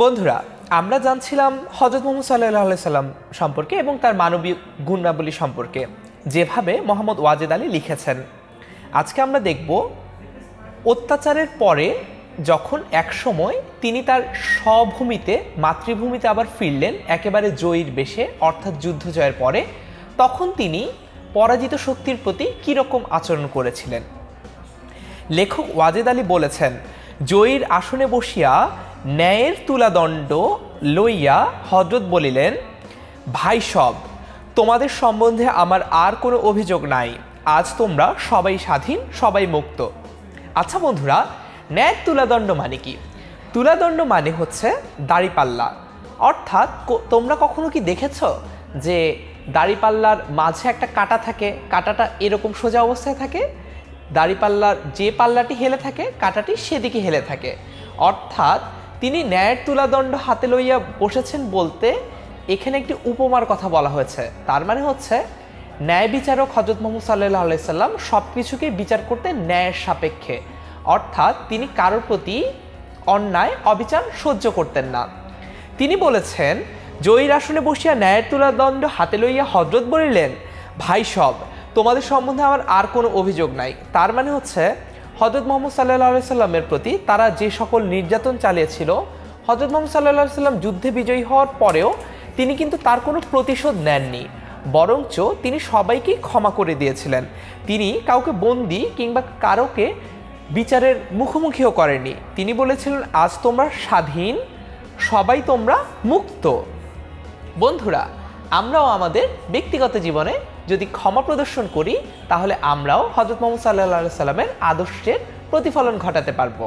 বন্ধুরা, আমরা জানছিলাম হযরত মুহাম্মদ সাল্লাল্লাহু আলাইহি সাল্লাম সম্পর্কে এবং তার মানবীয় গুণাবলী সম্পর্কে, যেভাবে মোহাম্মদ ওয়াজেদ আলী লিখেছেন। আজকে আমরা দেখব অত্যাচারের পরে যখন একসময় তিনি তার স্বভূমিতে, মাতৃভূমিতে আবার ফিরলেন একেবারে জয়ীর বেশে, অর্থাৎ যুদ্ধ জয়ের পরে, তখন তিনি পরাজিত শক্তির প্রতি কীরকম আচরণ করেছিলেন। লেখক ওয়াজেদ আলী বলেছেন, জয়ীর আসনে বসিয়া ন্যায়ের তুলাদণ্ড লইয়া হযরত বলিলেন, ভাই সব, তোমাদের সম্বন্ধে আমার আর কোনো অভিযোগ নাই। আজ তোমরা সবাই স্বাধীন, সবাই মুক্ত। আচ্ছা বন্ধুরা, ন্যায়ের তুলাদণ্ড মানে কি? তুলাদণ্ড মানে হচ্ছে দাড়িপাল্লা। অর্থাৎ তোমরা কখনো কি দেখেছ যে দাড়িপাল্লার মাঝে একটা কাঁটা থাকে, কাঁটাটা এরকম সোজা অবস্থায় থাকে, দাড়িপাল্লার যে পাল্লাটি হেলে থাকে কাঁটাটি সেদিকে হেলে থাকে। অর্থাৎ তিনি ন্যায়ের তুলাদণ্ড হাতে লইয়া বসেছেন বলতে এখানে একটি উপমার কথা বলা হয়েছে। তার মানে হচ্ছে ন্যায় বিচারক হযরত মুহাম্মদ সাল্লাল্লাহু আলাইহি সাল্লাম সব কিছুকে বিচার করতে ন্যায়ের সাপেক্ষে, অর্থাৎ তিনি কারোর প্রতি অন্যায় অবিচার সহ্য করতেন না। তিনি বলেছেন, জয়ীর আসনে বসিয়া ন্যায়ের তুলাদণ্ড হাতে লইয়া হযরত বলিলেন, ভাই সব, তোমাদের সম্বন্ধে আমার আর কোনো অভিযোগ নাই। তার মানে হচ্ছে হযরত মুহাম্মদ সাল্লাল্লাহু আলাইহি সাল্লামের প্রতি তারা যে সকল নির্যাতন চালিয়েছিল, হযরত মুহাম্মদ সাল্লাল্লাহু আলাইহি সাল্লাম যুদ্ধে বিজয়ী হওয়ার পরেও তিনি কিন্তু তার কোনো প্রতিশোধ নেননি, বরঞ্চ তিনি সবাইকেই ক্ষমা করে দিয়েছিলেন। তিনি কাউকে বন্দী কিংবা কারোকে বিচারের মুখোমুখিও করেননি। তিনি বলেছিলেন, আজ তোমরা স্বাধীন, সবাই তোমরা মুক্ত। বন্ধুরা, আমরাও আমাদের ব্যক্তিগত জীবনে যদি ক্ষমা প্রদর্শন করি, তাহলে আমরাও হযরত মুহাম্মদ সাল্লাল্লাহু আলাইহি সাল্লামের আদর্শের প্রতিফলন ঘটাতে পারবো।